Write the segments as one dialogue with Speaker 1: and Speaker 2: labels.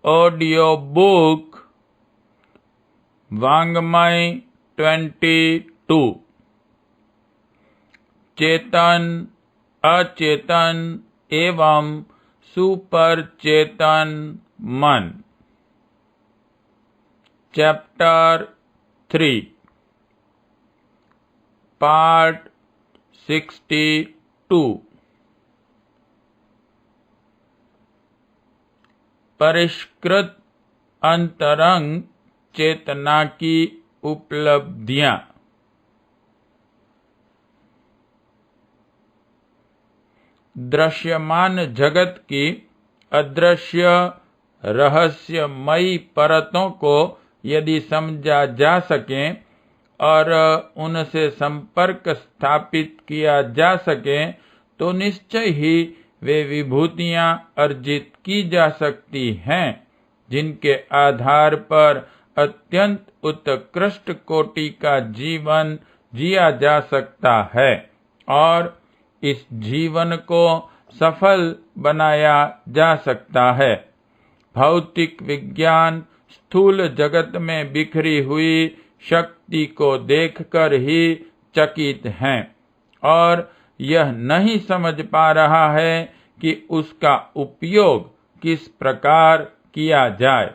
Speaker 1: Audio book वाङ्मय 22। चेतन, अचेतन एवं सुपर चेतन मन। Chapter 3 part 62। परिष्कृत अंतरंग चेतना की उपलब्धियां। दृश्यमान जगत की अदृश्य रहस्यमयी परतों को यदि समझा जा सके और उनसे संपर्क स्थापित किया जा सके तो निश्चय ही वे विभूतियां अर्जित की जा सकती हैं, जिनके आधार पर अत्यंत उत्कृष्ट कोटि का जीवन जिया जा सकता है और इस जीवन को सफल बनाया जा सकता है। भौतिक विज्ञान स्थूल जगत में बिखरी हुई शक्ति को देखकर ही चकित हैं और यह नहीं समझ पा रहा है कि उसका उपयोग किस प्रकार किया जाए।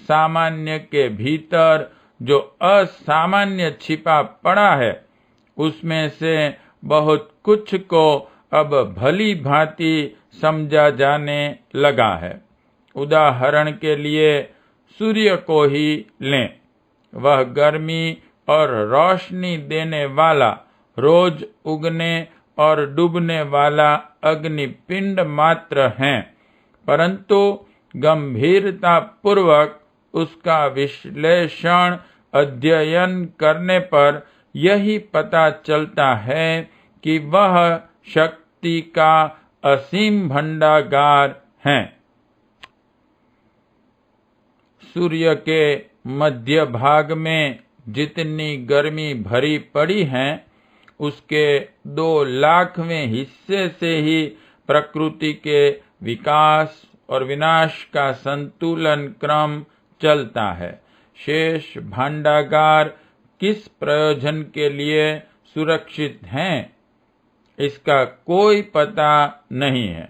Speaker 1: सामान्य के भीतर जो असामान्य छिपा पड़ा है, उसमें से बहुत कुछ को अब भली भांति समझा जाने लगा है। उदाहरण के लिए सूर्य को ही लें। वह गर्मी और रोशनी देने वाला, रोज उगने और डूबने वाला अग्निपिंड मात्र है, परंतु गंभीरता पूर्वक उसका विश्लेषण अध्ययन करने पर यही पता चलता है कि वह शक्ति का असीम भंडागार है। सूर्य के मध्य भाग में जितनी गर्मी भरी पड़ी है, उसके 2,00,000वें हिस्से से ही प्रकृति के विकास और विनाश का संतुलन क्रम चलता है। शेष भांडागार किस प्रयोजन के लिए सुरक्षित हैं, इसका कोई पता नहीं है।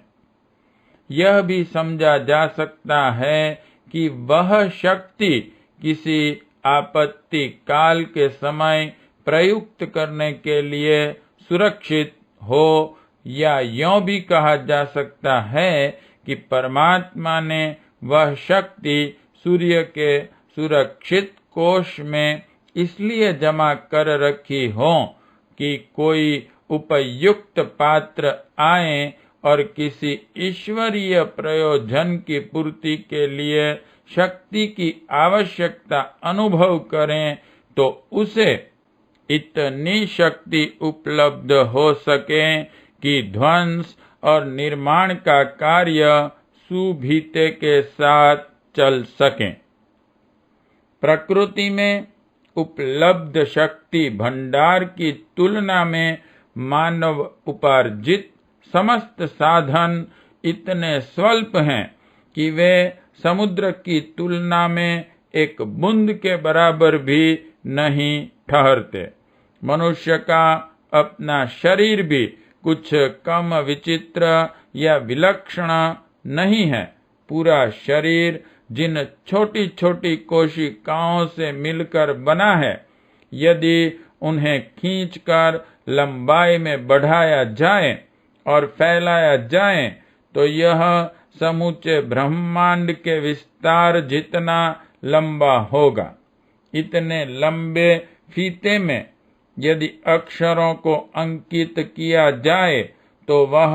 Speaker 1: यह भी समझा जा सकता है कि वह शक्ति किसी आपत्ति काल के समय प्रयुक्त करने के लिए सुरक्षित हो, या यों भी कहा जा सकता है कि परमात्मा ने वह शक्ति सूर्य के सुरक्षित कोष में इसलिए जमा कर रखी हो कि कोई उपयुक्त पात्र आए और किसी ईश्वरीय प्रयोजन की पूर्ति के लिए शक्ति की आवश्यकता अनुभव करें तो उसे इतनी शक्ति उपलब्ध हो सके कि ध्वंस और निर्माण का कार्य सुभीते के साथ चल सके। प्रकृति में उपलब्ध शक्ति भंडार की तुलना में मानव उपार्जित समस्त साधन इतने स्वल्प हैं कि वे समुद्र की तुलना में एक बूंद के बराबर भी नहीं ठहरते। मनुष्य का अपना शरीर भी कुछ कम विचित्र या विलक्षण नहीं है। पूरा शरीर जिन छोटी छोटी कोशिकाओं से मिलकर बना है, यदि उन्हें खींचकर लंबाई में बढ़ाया जाए और फैलाया जाए तो यह समूचे ब्रह्मांड के विस्तार जितना लंबा होगा। इतने लंबे फीते में यदि अक्षरों को अंकित किया जाए तो वह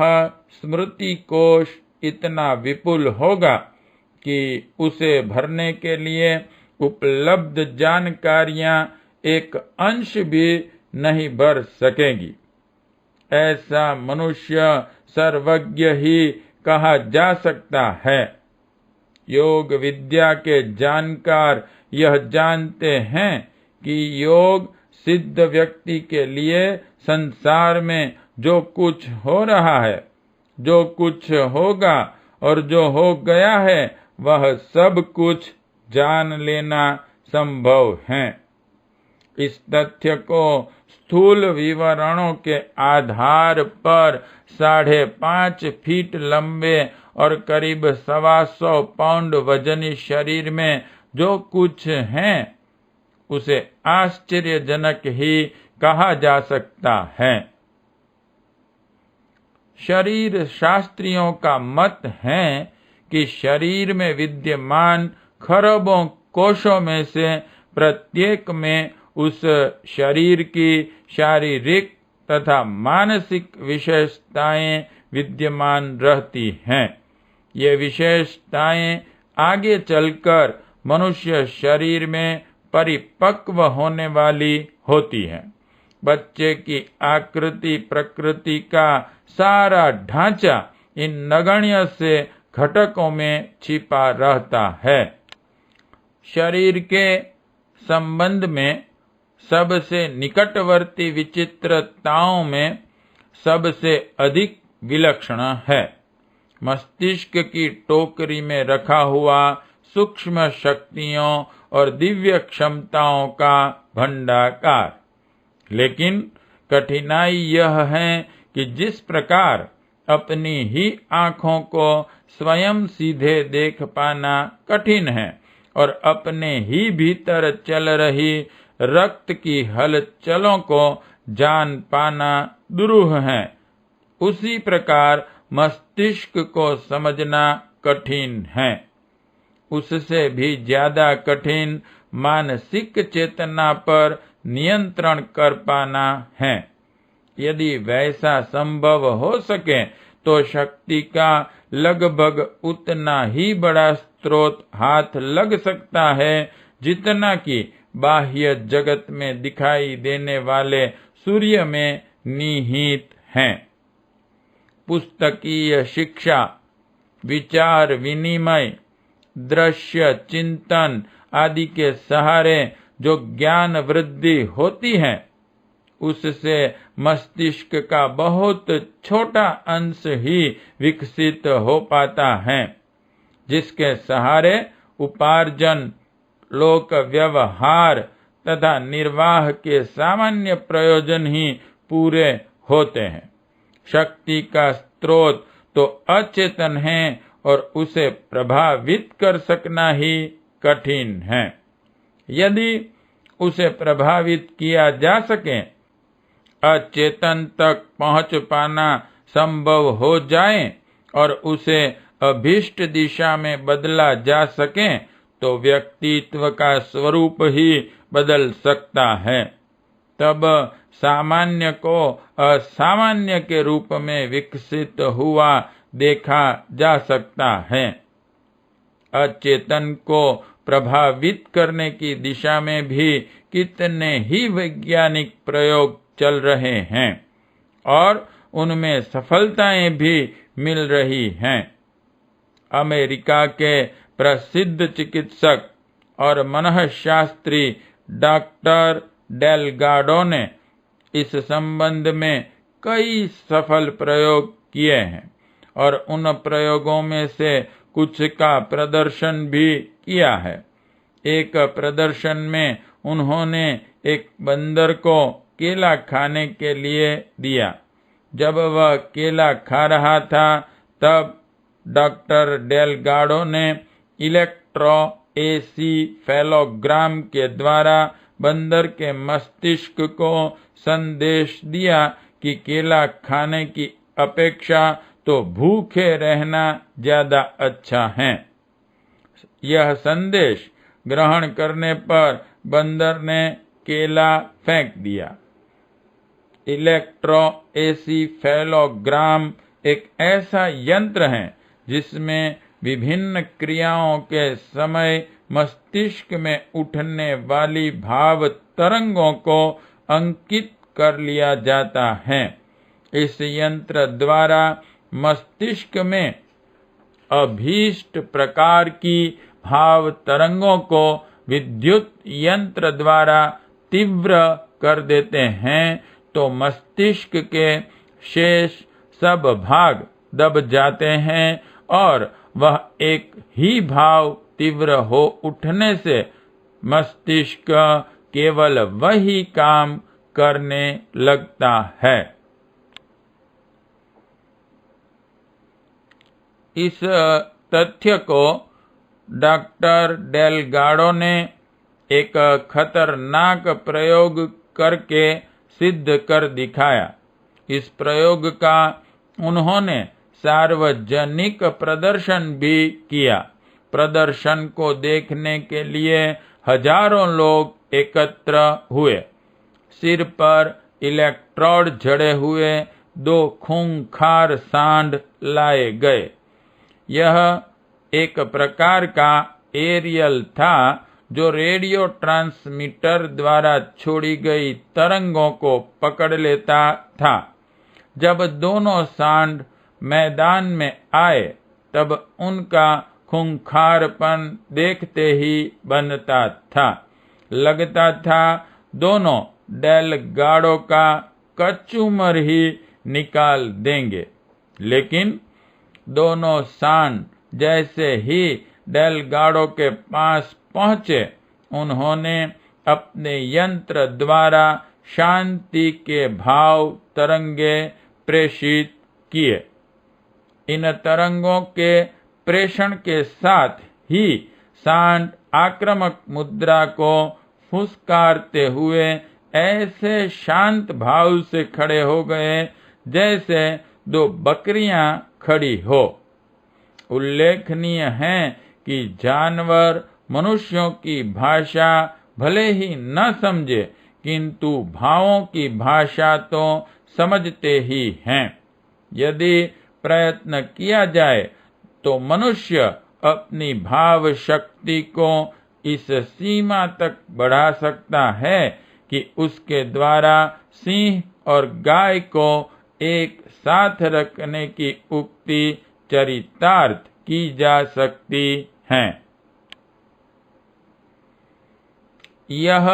Speaker 1: स्मृति कोश इतना विपुल होगा कि उसे भरने के लिए उपलब्ध जानकारियां एक अंश भी नहीं भर सकेगी। ऐसा मनुष्य सर्वज्ञ ही कहा जा सकता है। योग विद्या के जानकार यह जानते हैं कि योग सिद्ध व्यक्ति के लिए संसार में जो कुछ हो रहा है, जो कुछ होगा और जो हो गया है, वह सब कुछ जान लेना संभव है। इस तथ्य को स्थूल विवरणों के आधार पर 5.5 फीट लंबे और करीब 125 पाउंड वजनी शरीर में जो कुछ है उसे आश्चर्यजनक ही कहा जा सकता है। शरीर शास्त्रियों का मत है कि शरीर में विद्यमान खरबों कोशों में से प्रत्येक में उस शरीर की शारीरिक तथा मानसिक विशेषताएं विद्यमान रहती हैं। ये विशेषताएं आगे चलकर मनुष्य शरीर में परिपक्व होने वाली होती है। बच्चे की आकृति प्रकृति का सारा ढांचा इन नगण्य से घटकों में छिपा रहता है। शरीर के संबंध में सबसे निकटवर्ती विचित्रताओं में सबसे अधिक विलक्षण है मस्तिष्क की टोकरी में रखा हुआ सूक्ष्म शक्तियों और दिव्य क्षमताओं का भंडार। लेकिन कठिनाई यह है कि जिस प्रकार अपनी ही आंखों को स्वयं सीधे देख पाना कठिन है और अपने ही भीतर चल रही रक्त की हलचलों को जान पाना दुरूह है, उसी प्रकार मस्तिष्क को समझना कठिन है। उससे भी ज्यादा कठिन मानसिक चेतना पर नियंत्रण कर पाना है। यदि वैसा संभव हो सके तो शक्ति का लगभग उतना ही बड़ा स्रोत हाथ लग सकता है जितना कि बाह्य जगत में दिखाई देने वाले सूर्य में निहित है। पुस्तकीय शिक्षा, विचार विनिमय, दृश्य चिंतन आदि के सहारे जो ज्ञान वृद्धि होती है उससे मस्तिष्क का बहुत छोटा अंश ही विकसित हो पाता है, जिसके सहारे उपार्जन, लोक व्यवहार तथा निर्वाह के सामान्य प्रयोजन ही पूरे होते हैं। शक्ति का स्रोत तो अचेतन है और उसे प्रभावित कर सकना ही कठिन है। यदि उसे प्रभावित किया जा सके, अचेतन तक पहुंच पाना संभव हो जाए और उसे अभीष्ट दिशा में बदला जा सके तो व्यक्तित्व का स्वरूप ही बदल सकता है। तब सामान्य को असामान्य के रूप में विकसित हुआ देखा जा सकता है। अचेतन को प्रभावित करने की दिशा में भी कितने ही वैज्ञानिक प्रयोग चल रहे हैं और उनमें सफलताएं भी मिल रही हैं। अमेरिका के प्रसिद्ध चिकित्सक और मनःशास्त्री डॉक्टर डेलगाडो ने इस संबंध में कई सफल प्रयोग किए हैं और उन प्रयोगों में से कुछ का प्रदर्शन भी किया है। एक प्रदर्शन में उन्होंने एक बंदर को केला खाने के लिए दिया। जब वह केला खा रहा था तब डॉक्टर डेलगाडो ने इलेक्ट्रोएन्सेफेलोग्राम के द्वारा बंदर के मस्तिष्क को संदेश दिया कि केला खाने की अपेक्षा तो भूखे रहना ज्यादा अच्छा है। यह संदेश ग्रहण करने पर बंदर ने केला फेंक दिया। इलेक्ट्रोएन्सेफेलोग्राम एक ऐसा यंत्र है जिसमें विभिन्न क्रियाओं के समय मस्तिष्क में उठने वाली भाव तरंगों को अंकित कर लिया जाता है। इस यंत्र द्वारा मस्तिष्क में अभीष्ट प्रकार की भाव तरंगों को विद्युत यंत्र द्वारा तीव्र कर देते हैं तो मस्तिष्क के शेष सब भाग दब जाते हैं और वह एक ही भाव तीव्र हो उठने से मस्तिष्क केवल वही काम करने लगता है। इस तथ्य को डॉक्टर डेलगाडो ने एक खतरनाक प्रयोग करके सिद्ध कर दिखाया। इस प्रयोग का उन्होंने सार्वजनिक प्रदर्शन भी किया। प्रदर्शन को देखने के लिए हजारों लोग एकत्र हुए। सिर पर इलेक्ट्रोड जड़े हुए 2 खूंखार सांड लाए गए। यह एक प्रकार का एरियल था जो रेडियो ट्रांसमीटर द्वारा छोड़ी गई तरंगों को पकड़ लेता था। जब दोनों सांड मैदान में आए तब उनका खूंखारपन देखते ही बनता था। लगता था दोनों डेलगाडो का कचूमर ही निकाल देंगे। लेकिन दोनों सांड जैसे ही डेलगाडो के पास पहुंचे, उन्होंने अपने यंत्र द्वारा शांति के भाव तरंगे प्रेषित किए। इन तरंगों के प्रेषण के साथ ही सांड आक्रामक मुद्रा को फुसकारते हुए ऐसे शांत भाव से खड़े हो गए जैसे 2 बकरियां खड़ी हो। उल्लेखनीय है कि जानवर मनुष्यों की भाषा भले ही न समझे, किंतु भावों की भाषा तो समझते ही हैं। यदि प्रयत्न किया जाए तो मनुष्य अपनी भाव शक्ति को इस सीमा तक बढ़ा सकता है कि उसके द्वारा सिंह और गाय को एक साथ रखने की उक्ति चरितार्थ की जा सकती है। यह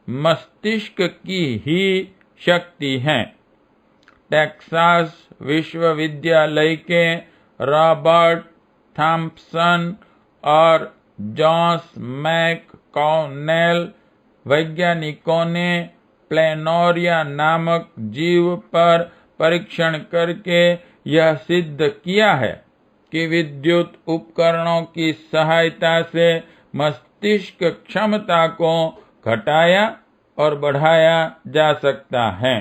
Speaker 1: मस्तिष्क की ही शक्ति है। टेक्सास विश्वविद्यालय के रॉबर्ट थॉम्पसन और जॉस मैककॉनेल वैज्ञानिकों ने प्लेनोरिया नामक जीव पर परीक्षण करके यह सिद्ध किया है कि विद्युत उपकरणों की सहायता से मस्तिष्क क्षमता को घटाया और बढ़ाया जा सकता है।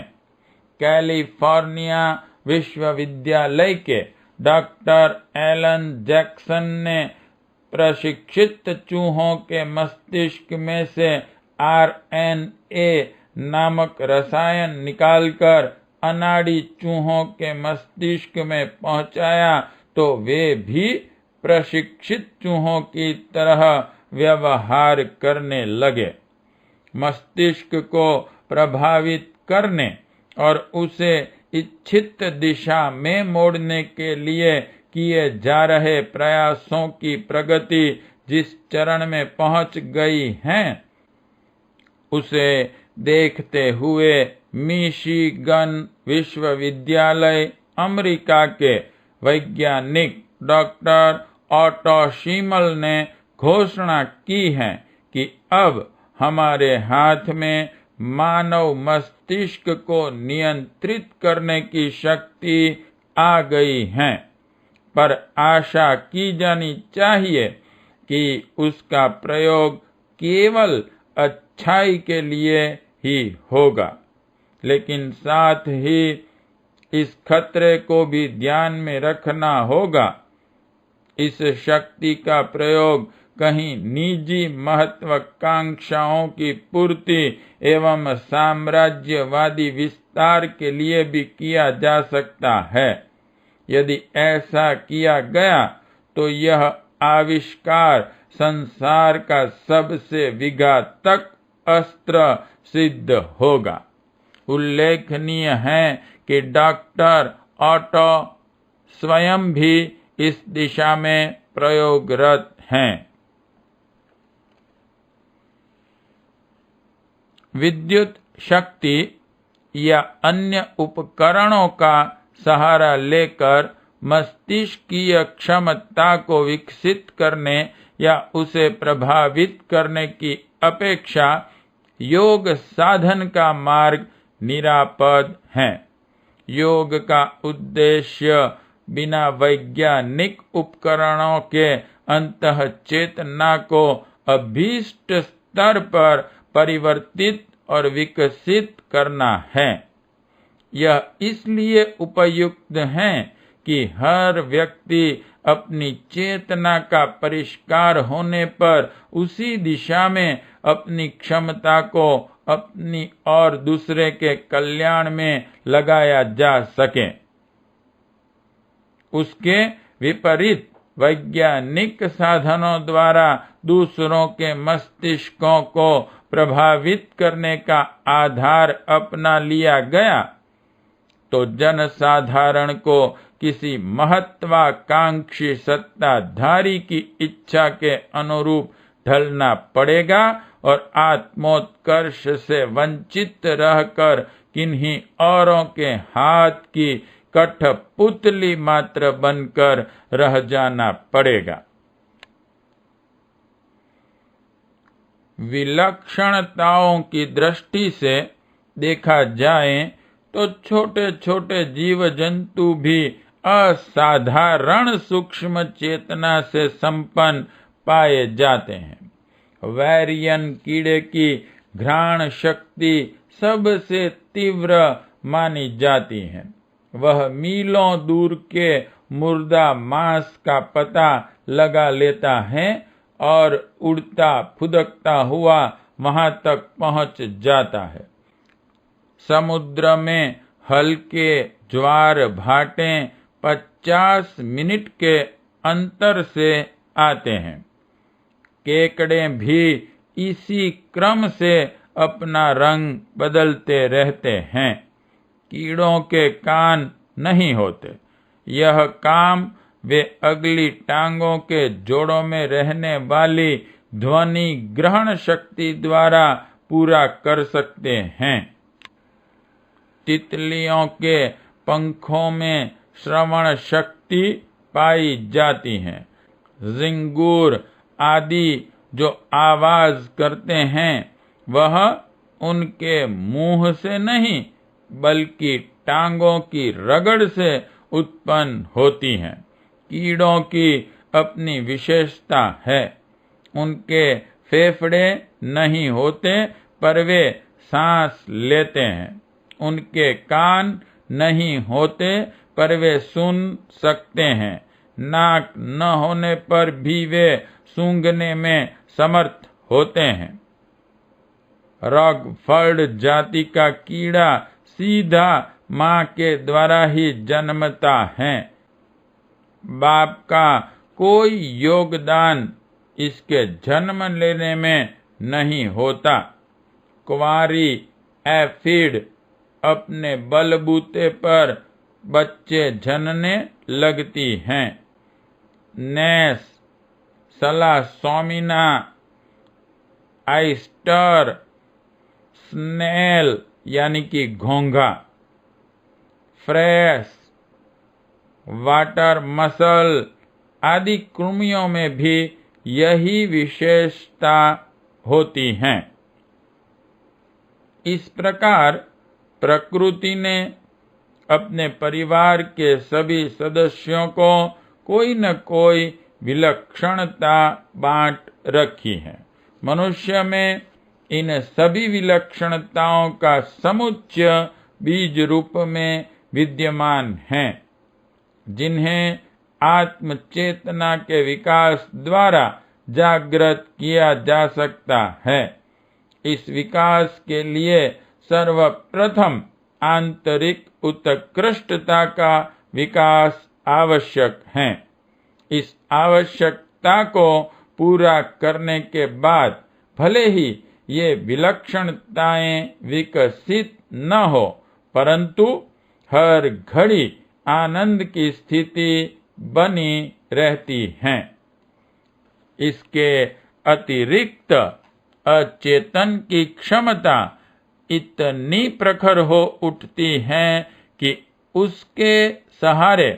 Speaker 1: कैलिफोर्निया विश्वविद्यालय के डॉक्टर एलन जैक्सन ने प्रशिक्षित चूहों के मस्तिष्क में से RNA नामक रसायन निकालकर अनाड़ी चूहों के मस्तिष्क में पहुंचाया तो वे भी प्रशिक्षित चूहों की तरह व्यवहार करने लगे। मस्तिष्क को प्रभावित करने और उसे इच्छित दिशा में मोड़ने के लिए किए जा रहे प्रयासों की प्रगति जिस चरण में पहुंच गई है, उसे देखते हुए मिशिगन विश्वविद्यालय अमेरिका के वैज्ञानिक डॉक्टर ऑटो शीमल ने घोषणा की है कि अब हमारे हाथ में मानव मस्तिष्क को नियंत्रित करने की शक्ति आ गई है, पर आशा की जानी चाहिए कि उसका प्रयोग केवल अच्छाई के लिए ही होगा। लेकिन साथ ही इस खतरे को भी ध्यान में रखना होगा। इस शक्ति का प्रयोग कहीं निजी महत्वाकांक्षाओं की पूर्ति एवं साम्राज्यवादी विस्तार के लिए भी किया जा सकता है। यदि ऐसा किया गया तो यह आविष्कार संसार का सबसे विघातक अस्त्र सिद्ध होगा। उल्लेखनीय है कि डॉक्टर ऑटो स्वयं भी इस दिशा में प्रयोगरत हैं। विद्युत शक्ति या अन्य उपकरणों का सहारा लेकर मस्तिष्कीय क्षमता को विकसित करने या उसे प्रभावित करने की अपेक्षा योग साधन का मार्ग निरापद है। योग का उद्देश्य बिना वैज्ञानिक उपकरणों के अंतः चेतना को अभीष्ट स्तर पर परिवर्तित और विकसित करना है। यह इसलिए उपयुक्त है कि हर व्यक्ति अपनी चेतना का परिष्कार होने पर उसी दिशा में अपनी क्षमता को अपनी और दूसरे के कल्याण में लगाया जा सके। उसके विपरीत वैज्ञानिक साधनों द्वारा दूसरों के मस्तिष्कों को प्रभावित करने का आधार अपना लिया गया तो जनसाधारण को किसी महत्वाकांक्षी सत्ताधारी की इच्छा के अनुरूप ढलना पड़ेगा और आत्मोत्कर्ष से वंचित रहकर किन्हीं औरों के हाथ की कठपुतली मात्र बनकर रह जाना पड़ेगा। विलक्षणताओं की दृष्टि से देखा जाए तो छोटे छोटे जीव जंतु भी असाधारण सूक्ष्म चेतना से संपन्न पाए जाते हैं। वैरियन कीड़े की घ्राण शक्ति सबसे तीव्र मानी जाती है। वह मीलों दूर के मुर्दा मांस का पता लगा लेता है और उड़ता फुदकता हुआ वहां तक पहुंच जाता है। समुद्र में हल्के ज्वार भाटे 50 मिनट के अंतर से आते हैं। केकड़े भी इसी क्रम से अपना रंग बदलते रहते हैं। कीड़ों के कान नहीं होते। यह काम वे अगली टांगों के जोड़ों में रहने वाली ध्वनि ग्रहण शक्ति द्वारा पूरा कर सकते हैं। तितलियों के पंखों में श्रवण शक्ति पाई जाती है। जिंगूर आदि जो आवाज करते हैं वह उनके मुंह से नहीं बल्कि टांगों की रगड़ से उत्पन्न होती हैं। कीड़ों की अपनी विशेषता है। उनके फेफड़े नहीं होते पर वे सांस लेते हैं। उनके कान नहीं होते पर वे सुन सकते हैं। नाक न होने पर भी वे सूंघने में समर्थ होते हैं। रॉकफोर्ड जाति का कीड़ा सीधा मां के द्वारा ही जन्मता है। बाप का कोई योगदान इसके जन्म लेने में नहीं होता। कुंवारी एफिड अपने बलबूते पर बच्चे जनने लगती हैं। नेस, सलासोमिना, आइस्टर, स्नेल यानी कि घोंघा, फ्रेस, वाटर मसल आदि कृमियों में भी यही विशेषता होती है। इस प्रकार प्रकृति ने अपने परिवार के सभी सदस्यों को कोई न कोई विलक्षणता बांट रखी है। मनुष्य में इन सभी विलक्षणताओं का समुच्चय बीज रूप में विद्यमान है, जिन्हें आत्म चेतना के विकास द्वारा जागृत किया जा सकता है। इस विकास के लिए सर्वप्रथम आंतरिक उत्कृष्टता का विकास आवश्यक है। इस आवश्यकता को पूरा करने के बाद भले ही ये विलक्षणताएं विकसित न हो, परंतु हर घड़ी आनंद की स्थिति बनी रहती हैं। इसके अतिरिक्त अचेतन की क्षमता इतनी प्रखर हो उठती है कि उसके सहारे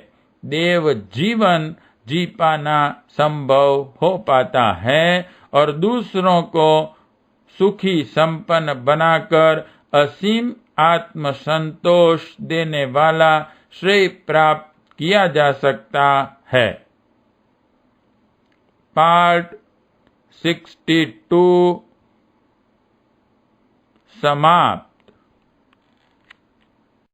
Speaker 1: देव जीवन जी पाना संभव हो पाता है और दूसरों को सुखी संपन्न बनाकर असीम आत्म संतोष देने वाला श्रेय प्राप्त किया जा सकता है। पार्ट 62 समाप्त।